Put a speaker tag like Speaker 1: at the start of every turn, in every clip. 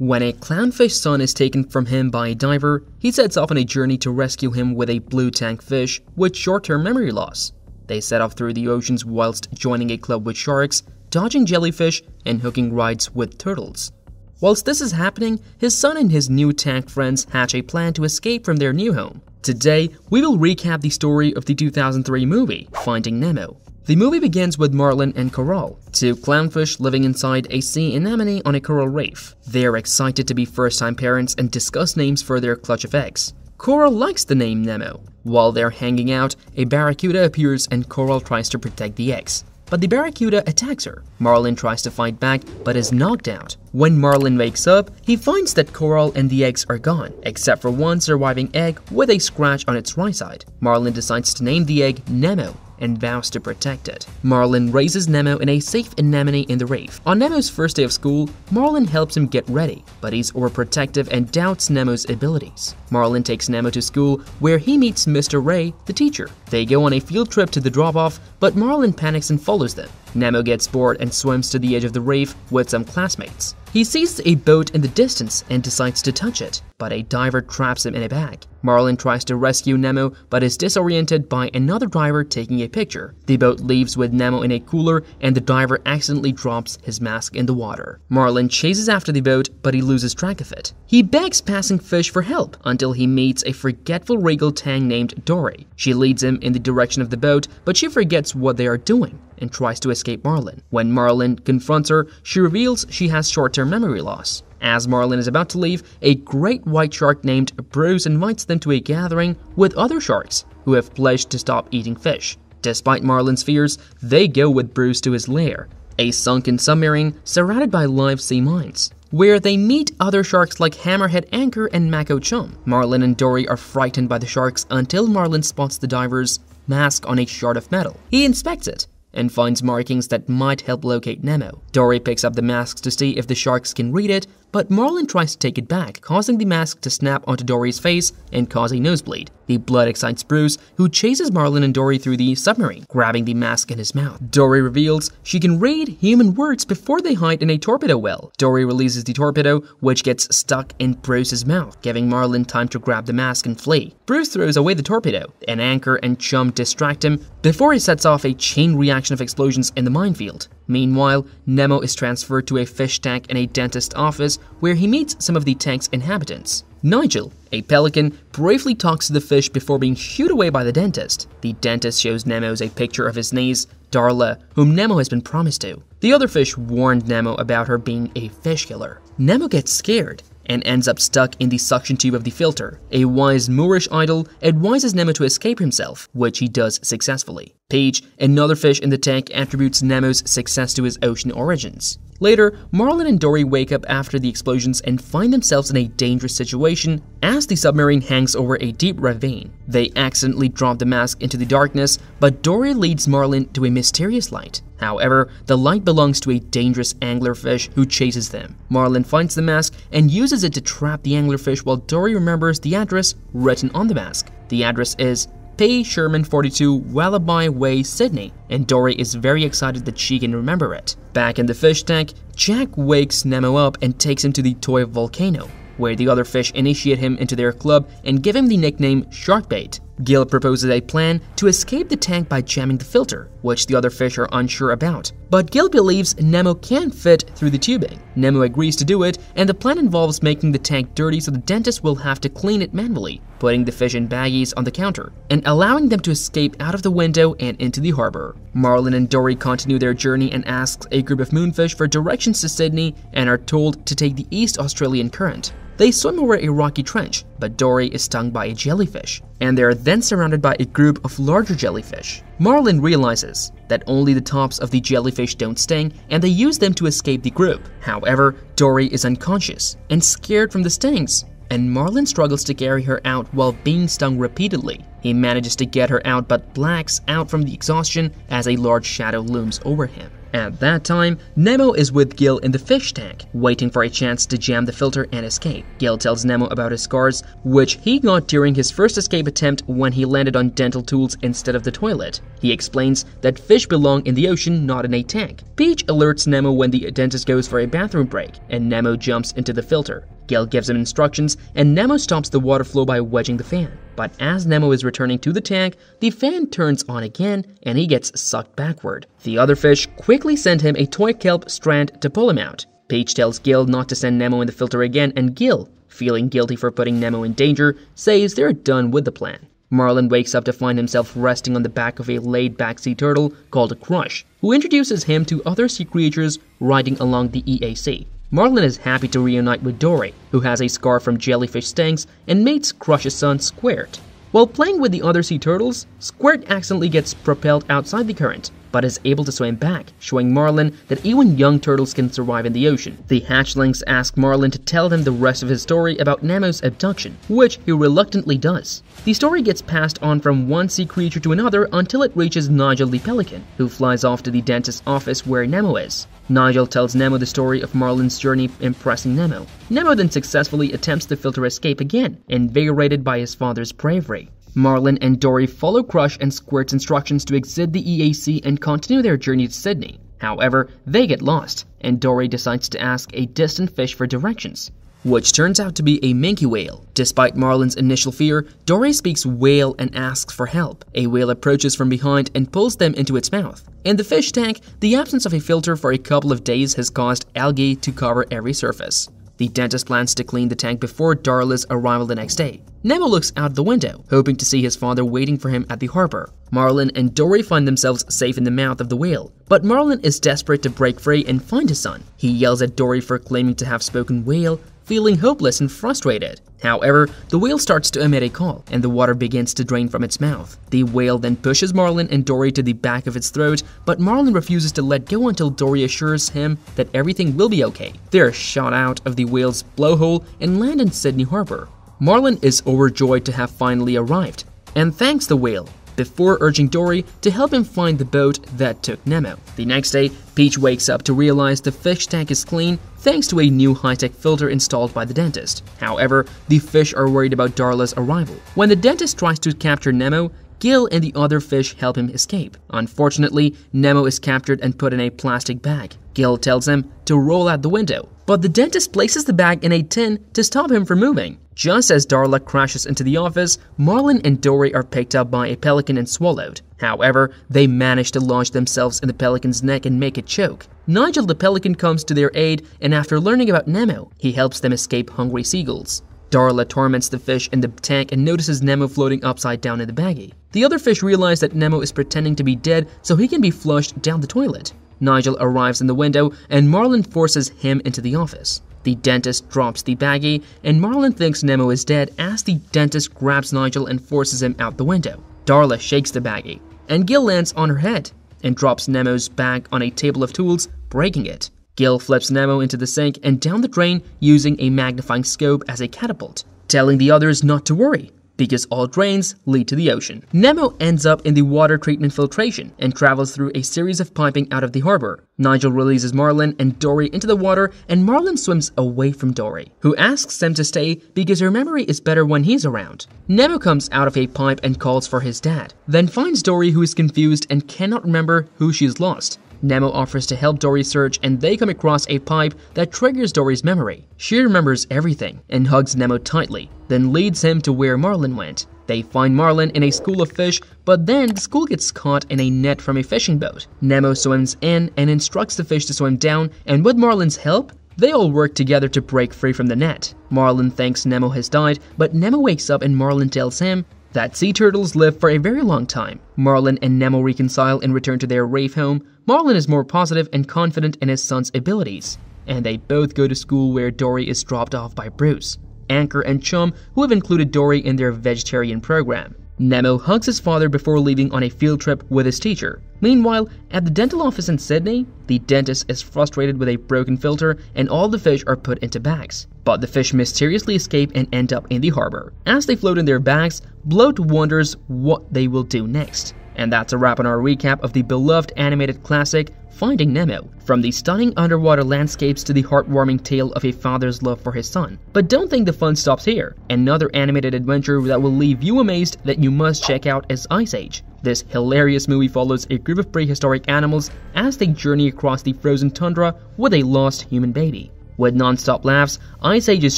Speaker 1: When a clownfish son is taken from him by a diver, he sets off on a journey to rescue him with a blue tank fish with short-term memory loss. They set off through the oceans whilst joining a club with sharks, dodging jellyfish, and hooking rides with turtles. Whilst this is happening, his son and his new tank friends hatch a plan to escape from their new home. Today, we will recap the story of the 2003 movie, Finding Nemo. The movie begins with Marlin and Coral, two clownfish living inside a sea anemone on a coral reef. They are excited to be first-time parents and discuss names for their clutch of eggs. Coral likes the name Nemo. While they're hanging out, a barracuda appears and Coral tries to protect the eggs. But the barracuda attacks her. Marlin tries to fight back, but is knocked out. When Marlin wakes up, he finds that Coral and the eggs are gone, except for one surviving egg with a scratch on its right side. Marlin decides to name the egg Nemo and vows to protect it. Marlin raises Nemo in a safe anemone in the reef. On Nemo's first day of school, Marlin helps him get ready, but he's overprotective and doubts Nemo's abilities. Marlin takes Nemo to school, where he meets Mr. Ray, the teacher. They go on a field trip to the drop-off, but Marlin panics and follows them. Nemo gets bored and swims to the edge of the reef with some classmates. He sees a boat in the distance and decides to touch it, but a diver traps him in a bag. Marlin tries to rescue Nemo but is disoriented by another diver taking a picture. The boat leaves with Nemo in a cooler and the diver accidentally drops his mask in the water. Marlin chases after the boat but he loses track of it. He begs passing fish for help until he meets a forgetful regal tang named Dory. She leads him in the direction of the boat, but she forgets what they are doing and tries to escape Marlin. When Marlin confronts her, she reveals she has short-term memory loss. As Marlin is about to leave, a great white shark named Bruce invites them to a gathering with other sharks who have pledged to stop eating fish. Despite Marlin's fears, they go with Bruce to his lair, a sunken submarine surrounded by live sea mines, where they meet other sharks like Hammerhead Anchor and Mako Chum. Marlin and Dory are frightened by the sharks until Marlin spots the diver's mask on a shard of metal. He inspects it and finds markings that might help locate Nemo. Dory picks up the masks to see if the sharks can read it, but Marlin tries to take it back, causing the mask to snap onto Dory's face and cause a nosebleed. The blood excites Bruce, who chases Marlin and Dory through the submarine, grabbing the mask in his mouth. Dory reveals she can read human words before they hide in a torpedo well. Dory releases the torpedo, which gets stuck in Bruce's mouth, giving Marlin time to grab the mask and flee. Bruce throws away the torpedo, and Anchor and Chum distract him before he sets off a chain reaction of explosions in the minefield. Meanwhile, Nemo is transferred to a fish tank in a dentist's office where he meets some of the tank's inhabitants. Nigel, a pelican, bravely talks to the fish before being shooed away by the dentist. The dentist shows Nemo a picture of his niece, Darla, whom Nemo has been promised to. The other fish warned Nemo about her being a fish killer. Nemo gets scared and ends up stuck in the suction tube of the filter. A wise Moorish idol advises Nemo to escape himself, which he does successfully. Peach, another fish in the tank, attributes Nemo's success to his ocean origins. Later, Marlin and Dory wake up after the explosions and find themselves in a dangerous situation as the submarine hangs over a deep ravine. They accidentally drop the mask into the darkness, but Dory leads Marlin to a mysterious light. However, the light belongs to a dangerous anglerfish who chases them. Marlin finds the mask and uses it to trap the anglerfish while Dory remembers the address written on the mask. The address is P. Sherman 42 Wallaby Way, Sydney, and Dory is very excited that she can remember it. Back in the fish tank, Jack wakes Nemo up and takes him to the toy volcano, where the other fish initiate him into their club and give him the nickname Sharkbait. Gil proposes a plan to escape the tank by jamming the filter, which the other fish are unsure about. But Gil believes Nemo can't fit through the tubing. Nemo agrees to do it, and the plan involves making the tank dirty so the dentist will have to clean it manually, putting the fish in baggies on the counter, and allowing them to escape out of the window and into the harbor. Marlin and Dory continue their journey and ask a group of moonfish for directions to Sydney and are told to take the East Australian current. They swim over a rocky trench, but Dory is stung by a jellyfish, and they are then surrounded by a group of larger jellyfish. Marlin realizes that only the tops of the jellyfish don't sting, and they use them to escape the group. However, Dory is unconscious and scared from the stings, and Marlin struggles to carry her out while being stung repeatedly. He manages to get her out but blacks out from the exhaustion as a large shadow looms over him. At that time, Nemo is with Gil in the fish tank, waiting for a chance to jam the filter and escape. Gil tells Nemo about his scars, which he got during his first escape attempt when he landed on dental tools instead of the toilet. He explains that fish belong in the ocean, not in a tank. Peach alerts Nemo when the dentist goes for a bathroom break, and Nemo jumps into the filter. Gil gives him instructions, and Nemo stops the water flow by wedging the fan. But as Nemo is returning to the tank, the fan turns on again, and he gets sucked backward. The other fish quickly send him a toy kelp strand to pull him out. Peach tells Gil not to send Nemo in the filter again, and Gil, feeling guilty for putting Nemo in danger, says they're done with the plan. Marlin wakes up to find himself resting on the back of a laid-back sea turtle called a Crush, who introduces him to other sea creatures riding along the EAC. Marlin is happy to reunite with Dory, who has a scar from jellyfish stings, and mates Crush's son Squirt. While playing with the other sea turtles, Squirt accidentally gets propelled outside the current, but is able to swim back, showing Marlin that even young turtles can survive in the ocean. The hatchlings ask Marlin to tell them the rest of his story about Nemo's abduction, which he reluctantly does. The story gets passed on from one sea creature to another until it reaches Nigel the pelican, who flies off to the dentist's office where Nemo is. Nigel tells Nemo the story of Marlin's journey, impressing Nemo. Nemo then successfully attempts the filter escape again, invigorated by his father's bravery. Marlin and Dory follow Crush and Squirt's instructions to exit the EAC and continue their journey to Sydney. However, they get lost, and Dory decides to ask a distant fish for directions, which turns out to be a minke whale. Despite Marlin's initial fear, Dory speaks whale and asks for help. A whale approaches from behind and pulls them into its mouth. In the fish tank, the absence of a filter for a couple of days has caused algae to cover every surface. The dentist plans to clean the tank before Darla's arrival the next day. Nemo looks out the window, hoping to see his father waiting for him at the harbor. Marlin and Dory find themselves safe in the mouth of the whale, but Marlin is desperate to break free and find his son. He yells at Dory for claiming to have spoken whale, feeling hopeless and frustrated. However, the whale starts to emit a call, and the water begins to drain from its mouth. The whale then pushes Marlin and Dory to the back of its throat, but Marlin refuses to let go until Dory assures him that everything will be okay. They are shot out of the whale's blowhole and land in Sydney Harbor. Marlin is overjoyed to have finally arrived, and thanks the whale, before urging Dory to help him find the boat that took Nemo. The next day, Peach wakes up to realize the fish tank is clean thanks to a new high-tech filter installed by the dentist. However, the fish are worried about Darla's arrival. When the dentist tries to capture Nemo, Gil and the other fish help him escape. Unfortunately, Nemo is captured and put in a plastic bag. Gil tells him to roll out the window, but the dentist places the bag in a tin to stop him from moving. Just as Darla crashes into the office, Marlin and Dory are picked up by a pelican and swallowed. However, they manage to launch themselves in the pelican's neck and make it choke. Nigel the pelican comes to their aid, and after learning about Nemo, he helps them escape hungry seagulls. Darla torments the fish in the tank and notices Nemo floating upside down in the baggie. The other fish realize that Nemo is pretending to be dead so he can be flushed down the toilet. Nigel arrives in the window, and Marlin forces him into the office. The dentist drops the baggie, and Marlin thinks Nemo is dead as the dentist grabs Nigel and forces him out the window. Darla shakes the baggie, and Gil lands on her head and drops Nemo's bag on a table of tools, breaking it. Gil flips Nemo into the sink and down the drain using a magnifying scope as a catapult, telling the others not to worry, because all drains lead to the ocean. Nemo ends up in the water treatment filtration and travels through a series of piping out of the harbor. Nigel releases Marlin and Dory into the water, and Marlin swims away from Dory, who asks them to stay because her memory is better when he's around. Nemo comes out of a pipe and calls for his dad, then finds Dory, who is confused and cannot remember who she's lost. Nemo offers to help Dory search, and they come across a pipe that triggers Dory's memory. She remembers everything and hugs Nemo tightly, then leads him to where Marlin went. They find Marlin in a school of fish, but then the school gets caught in a net from a fishing boat. Nemo swims in and instructs the fish to swim down, and with Marlin's help, they all work together to break free from the net. Marlin thinks Nemo has died, but Nemo wakes up and Marlin tells him that sea turtles live for a very long time. Marlin and Nemo reconcile and return to their reef home. Marlin is more positive and confident in his son's abilities, and they both go to school where Dory is dropped off by Bruce, Anchor, and Chum, who have included Dory in their vegetarian program. Nemo hugs his father before leaving on a field trip with his teacher. Meanwhile, at the dental office in Sydney, the dentist is frustrated with a broken filter and all the fish are put into bags. But the fish mysteriously escape and end up in the harbor. As they float in their bags, Bloat wonders what they will do next. And that's a wrap on our recap of the beloved animated classic, Finding Nemo. From the stunning underwater landscapes to the heartwarming tale of a father's love for his son. But don't think the fun stops here. Another animated adventure that will leave you amazed that you must check out is Ice Age. This hilarious movie follows a group of prehistoric animals as they journey across the frozen tundra with a lost human baby. With non-stop laughs, Ice Age is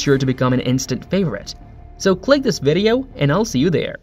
Speaker 1: sure to become an instant favorite. So click this video and I'll see you there.